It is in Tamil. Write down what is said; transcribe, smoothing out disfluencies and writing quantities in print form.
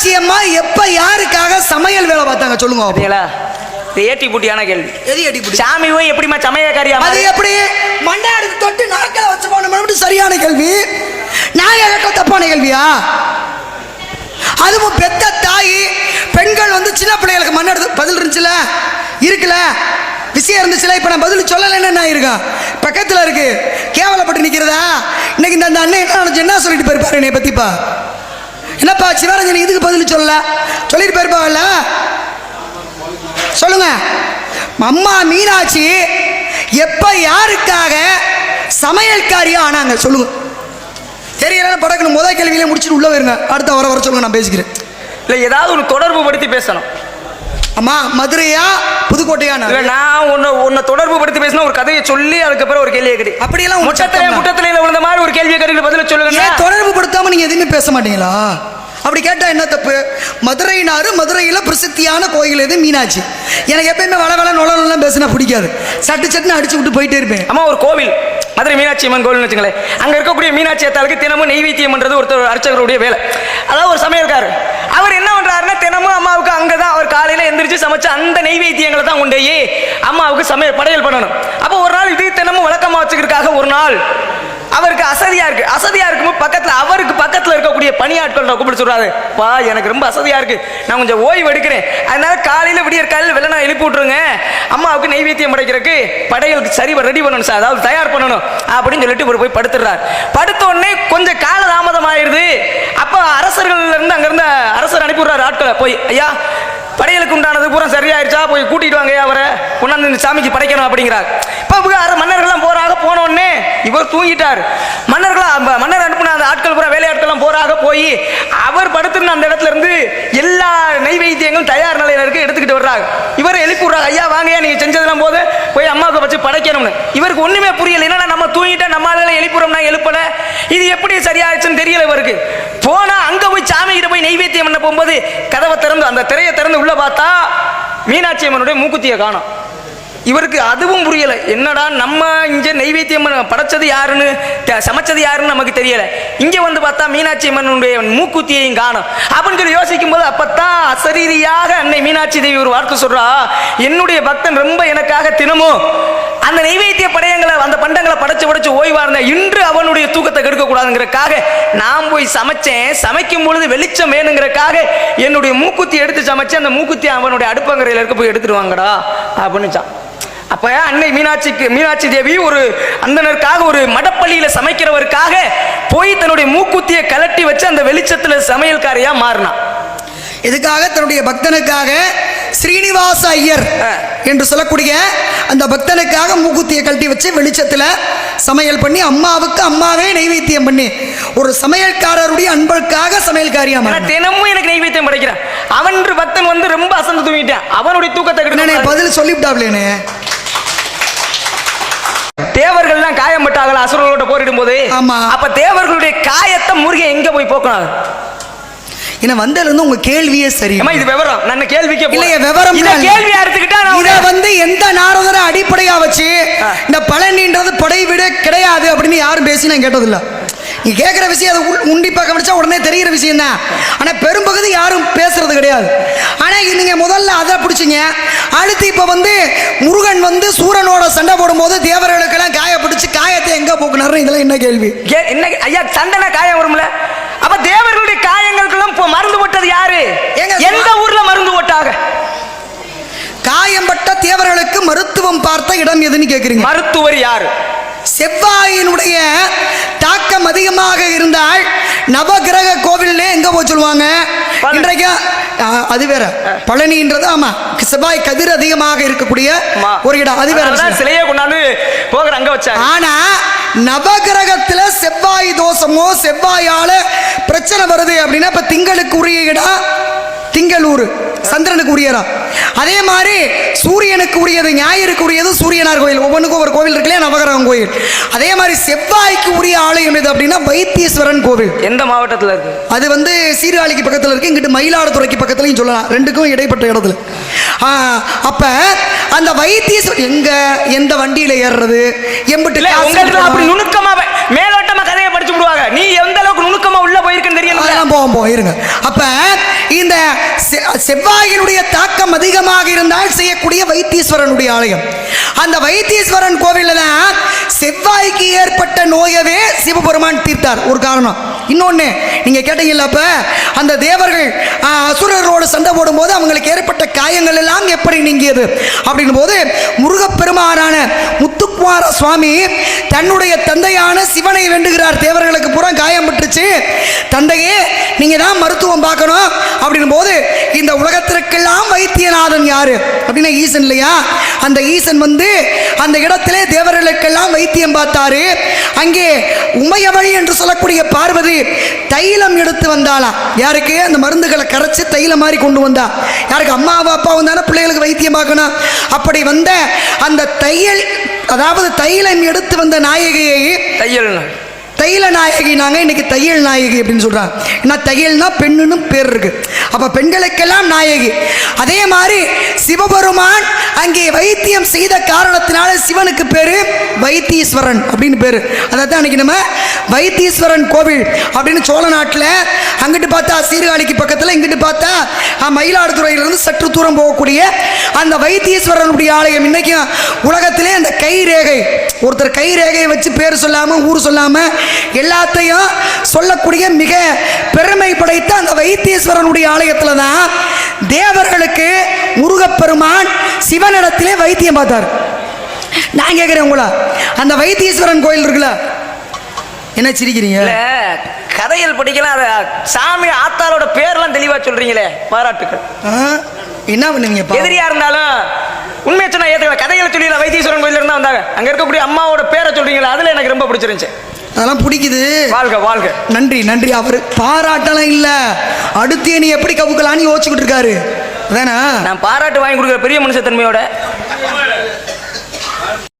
மீனாட்சி அம்மா எப்ப யாருக்காக சமையல் வேலை பார்த்தாங்க சொல்லுங்க. ஏட்டி புட்டியான கேள்வி. எது ஏட்டி புட்டி? சாமி போய் எப்படிமா சமயக்காரியா? அது எப்படி மண்டாடு தொட்டு நாக்கல வச்சு போன சரியான கேள்வி. நாயக தப்பான கேள்வியா? அதுவும் பெத்த தாய் பெண்கள் வந்து சின்ன பிள்ளைகளுக்கு மண்ணெடுத்து பதில் இருந்துச்சுல, இருக்குல்ல, விஷயம் இருந்துச்சுல. இப்ப நான் பதில் சொல்லலைன்னு நான் இருக்கேன், பக்கத்துல இருக்கு, கேவலப்பட்டு நிக்கிறதா? இன்னைக்கு இந்த அண்ணன் என்ன சொல்லிட்டு போயிருப்பாரு என்னை பத்திப்பா? என்னப்பா சிவரஞ்சனி இதுக்கு பதில் சொல்லல சொல்லிட்டு போயிருப்பாங்கல்ல, சொல்லுங்க. அம்மா மீனாட்சி எப்ப யாருக்காக சமையல்காரியா ஆனாங்க சொல்லுங்க. தெரியல படக்கணும். முதல் கேள்வியில முடிச்சுட்டு உள்ள வருங்க, அடுத்த வர சொல்லுங்க, நான் பேசிக்கிறேன். இல்லை ஏதாவது ஒரு தொடர்பு படுத்தி பேசணும். அம்மா மதுரையா புதுக்கோட்டையா? நான் உன்னை தொடர்பு படுத்தி பேசினா ஒரு கதையை சொல்லி அதுக்கப்புறம் ஒரு கேள்வியை கட்டி அப்படியெல்லாம் முட்டத்திலே விழுந்த மாதிரி ஒரு கேள்வியை கட்டி பதில சொல்லுங்க. தொடர்பு படுத்தாம நீங்க எதுவுமே பேச மாட்டீங்களா? அப்படி கேட்டா என்ன தப்பு? மதுரைனாரு, மதுரையில பிரசித்தியான கோயில் எது? மீனாட்சி. எனக்கு எப்பயுமே வள நொலாம் பேசினா பிடிக்காது, சட்டு சட்டுன்னு அடிச்சு விட்டு போயிட்டே இருப்பேன். அம்மா ஒரு கோவில் மதுரை மீனாட்சி அம்மன் கோவில் வச்சுங்களேன். அங்க இருக்கக்கூடிய மீனாட்சி அத்தாளுக்கு தினமும் நெய்வேத்தியம் பண்றது ஒருத்தர் அர்ச்சகருடைய வேலை. அதாவது ஒரு சமையல்காரர். அவர் என்ன பண்றாருன்னா தினமும் அம்மாவுக்கு அங்கதான் அவர் காலையில எந்திரிச்சு சமைச்சு அந்த நெய்வேத்தியங்களை தான் கொண்டே அம்மாவுக்கு சமையல் படையல் பண்ணணும். அப்போ ஒரு நாள் இது தினமும் வழக்கமா வச்சுக்கிறதுக்காக ஒரு நாள் அவருக்கு அசதியா இருக்கும்போது அவருக்கு பக்கத்துல இருக்கக்கூடிய பணியாட்கள் கூப்பிட்டு சொல்றாரு, பா எனக்கு ரொம்ப அசதியா இருக்கு, நான் கொஞ்சம் ஓய்வு எடுக்கிறேன், அதனால காலையில விடியற் காலையில் வெள்ளனா எழுப்பி விட்டுருங்க, அம்மாவுக்கு நெய்வேத்தியம் படைக்கிறதுக்கு படையலுக்கு சரி ரெடி பண்ணணும் சார், அதாவது தயார் பண்ணணும் அப்படின்னு சொல்லிட்டு இவர் போய் படுத்துறாரு. படுத்த உடனே கொஞ்சம் கால தாமதம் ஆயிருது. அப்ப அரசர்கள் இருந்து அங்க இருந்த அரசர் அனுப்பிடுறாரு ஆட்களை, போய் ஐயா படையலுக்கு உண்டானது பூரா சரியாயிருச்சா, போய் கூட்டிட்டு வாங்க அவரை, கொண்டாந்து சாமிக்கு படைக்கணும் அப்படிங்கிறார். இப்போ மன்னர்கள்லாம் போறாங்க. போன உடனே இவர் தூங்கிட்டார். மன்னர் அனுப்பின அந்த ஆட்கள் பூரா வேலையாட்கள்லாம் போறாங்க. போய் அவர் படுத்துருந்த அந்த இடத்துல இருந்து எல்லா நெய்வேத்தியங்களும் தயார் நிலையில இருக்கு எடுத்துக்கிட்டு வர்றாங்க. இவர் எழுப்பி விடுறாங்க, ஐயா வாங்க நீங்க செஞ்சதெல்லாம் போது போய் அம்மாவுக்கு வச்சு படைக்கணும்னு. இவருக்கு ஒண்ணுமே புரியல, என்னன்னா நம்ம தூங்கிட்டா நம்மளால எழுப்புறோம்னா எழுப்பல, இது எப்படி சரியாயிடுச்சுன்னு தெரியல இவருக்கு. போனா அங்க போய் சாமி கிட்ட போய் நெய்வேத்தியம் பண்ண போகும்போது கதவை திறந்து அந்த திரையை திறந்து உள்ள பார்த்தா மீனாட்சி அம்மனுடைய மூக்குத்தியை காணோம். இவருக்கு அதுவும் புரியல, என்னடா நம்ம இங்க நெய்வேத்தியம் படைச்சது யாருன்னு சமைச்சது யாருன்னு நமக்கு தெரியல, இங்க வந்து பார்த்தா மீனாட்சி அம்மனுடைய மூக்குத்தியையும் காணும் அப்படின்னு சொல்லி யோசிக்கும் போது அப்பத்தான் அசரீரியாக அன்னை மீனாட்சி தேவி ஒரு வார்த்தை சொல்றா, என்னுடைய பக்தன் ரொம்ப எனக்காக தினமும் அந்த நெய்வேத்திய படையங்களை அந்த பண்டங்களை படைச்சு ஓய்வா இருந்த இன்று அவனுடைய தூக்கத்தை கெடுக்க கூடாதுங்கிறக்காக நான் போய் சமைச்சேன், சமைக்கும் பொழுது வெளிச்சம் வேணுங்கிறக்காக என்னுடைய மூக்குத்தி எடுத்து சமைச்சேன், அந்த மூக்குத்தி அவனுடைய அடுப்பங்கரையில இருக்க போய் எடுத்துட்டு வாங்கடா அப்படின்னு. அப்ப அன்னை மீனாட்சி தேவி ஒரு அந்தனருக்காக ஒரு மடப்பள்ளியில சமைக்கிறவருக்காக போய் தன்னுடைய மூக்குத்தியை கலட்டி வச்சு அந்த வெளிச்சத்துல சமையல்காரியா மாறினா. இதுக்காக தன்னுடைய பக்தனுக்காக ஸ்ரீனிவாச ஐயர் என்று சொல்லக்கூடிய அந்த பக்தனுக்காக மூக்குத்தியை கழட்டி வச்சு வெளிச்சத்துல சமையல் பண்ணி அம்மாவுக்கு அம்மாவே நெய்வேத்தியம் பண்ணி ஒரு சமையல்காரருடைய அன்புக்காக சமையல்காரியா மாறினா. தினமும் எனக்கு நெய்வேத்தியம் படைக்கிறான். அவன் பக்தன் வந்து ரொம்ப அசந்து தூங்கிட்டான், அவனுடைய தூக்கத்தை பதில் சொல்லிவிட்டாப்லேன்னு. தேவர்கள்லாம் காயப்பட்டாங்களா அசுரர்களோட போரிடும் போது? ஆமா. அப்ப தேவர்களுடைய காயத்தை முருகன் எங்க போய் போக்கணும்? என்ன வந்ததுல இருந்து உங்க கேள்வியே சரி. இது விவரம். நான் கேள்விக்கு இல்லையே விவரம் இத கேள்வியா எடுத்துக்கிட்டா இத வந்து எந்த நாரதரை அடிப்படையா வச்சு இந்த பழனின்றது படை விட கிடையாது அப்படின்னு யாரும் பேசி நான் கேட்டதில்லை. நீ கேட்குற விஷயம் அதை உண்டிப்பா கவனிச்சா உடனே தெரிகிற விஷயம் தான். ஆனால் பெரும்பகுதி யாரும் பேசுறது கிடையாது. ஆனால் நீங்கள் முதல்ல அதை பிடிச்சிங்க. அடுத்து இப்போ வந்து முருகன் வந்து சூரனோட சண்டை போடும்போது தேவர்களுக்கெல்லாம் காயப்பிடிச்சு காயத்தை எங்கே போக்குனாரு? இதெல்லாம் என்ன கேள்வி? என்ன ஐயா சண்டைனா காயம் வரும்ல? அப்ப தேவர்களுடைய காயங்களுக்கெல்லாம் மருந்து போட்டது யாரு? எந்த ஊர்ல மருந்து போட்டாங்க? காயம்பட்ட தேவர்களுக்கு மருத்துவம் பார்த்த இடம் எதுன்னு கேட்குறீங்க. மருத்துவர் யாரு? செவ்வாயினுடைய தாக்கம் அதிகமாக இருந்தால் நவகிரக கோவில்ல எங்க போய் சொல்லுவாங்க? இன்றைக்கு அது வேற, பழனின்றது ஆமா செவ்வாய் கதிர் அதிகமாக இருக்கக்கூடிய ஒரு இடம், அது வேற. சிலையை கொண்டாந்து போகிற அங்க வச்சாங்க. ஆனா நவகிரகத்துல செவ்வாய் தோஷமோ செவ்வாயால பிரச்சனை வருது அப்படின்னா இப்ப திங்களுக்கு உரிய இடம் திங்களூர், சந்திரனுக்கு உரியரா. அதே மாதிரி சூரியனுக்கு உரியது ஞாயிறுக்கு உரியது சூரியனார் கோயில். ஒவ்வொன்றுக்கும் ஒரு கோவில் இருக்குல்லையா, நவகிரகம் கோயில். அதே மாதிரி செவ்வாய்க்கு உரிய ஆலயம் எது அப்படின்னா வைத்தீஸ்வரன் கோவில். எந்த மாவட்டத்தில் இருக்கு? அது வந்து சீர்காழிக்கு பக்கத்தில் இருக்கு, இங்கிட்டு மயிலாடுதுறைக்கு பக்கத்துலையும் சொல்லலாம், ரெண்டுக்கும் இடைப்பட்ட இடத்துல. அப்ப அந்த வைத்தீஸ்வரன் எங்க எந்த வண்டியில ஏறுறது எம்பிட்டு அப்படி நுணுக்கமா மேலோட்டமா கதையை படிச்சு விடுவாங்க. நீ எந்த அளவுக்கு நுணுக்கமா உள்ள போயிருக்குன்னு தெரியல. போவோம் இருங்க. அப்ப இந்த செவ்வாயினுடைய தாக்கம் அதிகமாக இருந்தால் செய்யக்கூடிய வைத்தீஸ்வரனுடைய ஆலயம். அந்த வைத்தீஸ்வரன் கோவிலில் தான் செவ்வாய்க்கு ஏற்பட்ட நோயவே சிவபெருமான் தீர்த்தார். ஒரு காரணம். இன்னொன்று நீங்க கேட்டீங்கல்ல, அப்ப அந்த தேவர்கள் அசுரரோடு சண்டை போடும்போது அவங்களுக்கு ஏற்பட்ட காயங்கள் எல்லாம் எப்படி நீங்கியது அப்படின் போது முருகப்பெருமானான முத்துக்குமார சுவாமி தன்னுடைய தந்தையான சிவனை வேண்டுகிறார். தேவர்களுக்கு பூரா காயம் பட்டுச்சு, தந்தையே நீங்க தான் மருத்துவம் பார்க்கணும் அப்படின் போது இந்த உலகத்திற்கெல்லாம் வைத்தியநாதன் யாரு அப்படின்னா ஈசன் இல்லையா? அந்த ஈசன் வந்து அந்த இடத்திலே தேவர்களுக்கெல்லாம் வைத்தியம் பார்த்தாரு. அங்கே உமையவழி என்று சொல்லக்கூடிய பார்வதி தைலம் எடுத்து வந்தாளாம். யாருக்கு? அந்த மருந்துகளை கரைச்சு தைலம் மாதிரி கொண்டு வந்தா. யாருக்கு? அம்மாவா அப்பாவும் தானே பிள்ளைகளுக்கு வைத்தியம் பார்க்கணும். அப்படி வந்த அந்த தையல், அதாவது தைலம் எடுத்து வந்த நாயகியை தைல நாயகி நாங்க இன்னைக்கு தையல் நாயகி அப்படின்னு சொல்றாங்க. ஏன்னா தையல்னா பெண்ணுன்னு பேர் இருக்கு. அப்ப பெண்களுக்கெல்லாம் நாயகி. அதே மாதிரி சிவபெருமான் அங்கே வைத்தியம் செய்த காரணத்தினால சிவனுக்கு பேரு வைத்தீஸ்வரன் அப்படின்னு பேரு. அதான் அன்னைக்கு நம்ம வைத்தீஸ்வரன் கோவில் அப்படின்னு சோழ நாட்டில் அங்கிட்டு பார்த்தா சீர்காழிக்கு பக்கத்தில், இங்கிட்டு பார்த்தா மயிலாடுதுறையிலிருந்து சற்று தூரம் போகக்கூடிய அந்த வைத்தீஸ்வரனுடைய ஆலயம் இன்னைக்கும் உலகத்திலே அந்த கை ரேகை, ஒருத்தர் கை ரேகையை வச்சு பேர் சொல்லாம ஊர் சொல்லாம எல்லாத்தையும் சொல்லக்கூடிய மிக பெருமை படைத்த அந்த வைத்தீஸ்வரனுடைய ஆலயத்தில் தான் தேவர்களுக்கு முருகப்பெருமான் சிவனிடத்திலே வைத்தியம் பார்த்தார். நான் கேட்கிறேன் உங்கள, அந்த வைத்தீஸ்வரன் கோயில் இருக்குல்ல, என்ன சிரிக்கிறீங்க? கதைகள் படிக்கலாம், சாமி ஆத்தாளோட பேர்லாம் தெளிவா சொல்றீங்களே, பாராட்டுக்கள். என்ன பண்ணுவீங்க? எதிரியா இருந்தாலும் உண்மையை சொன்னா ஏத்துக்கல. கதைகளை சொல்லி வைத்தீஸ்வரன் கோயில இருந்தா வந்தாங்க. அங்க இருக்கக்கூடிய அம்மாவோட பேரை சொல்றீங்களா, அதுல எனக்கு ரொம்ப பிடிச்சிருந்துச்சு. அதெல்லாம் பிடிக்குது. வாழ்க வாழ்க. நன்றி நன்றி. அவர் பாராட்டலாம் இல்ல, அடுத்து நீ எப்படி கவுக்கலான்னு யோசிச்சுக்கிட்டு இருக்காரு. அதானா? நான் பாராட்டு வாங்கி கொடுக்குற பெரிய மனுஷத்தன்மையோட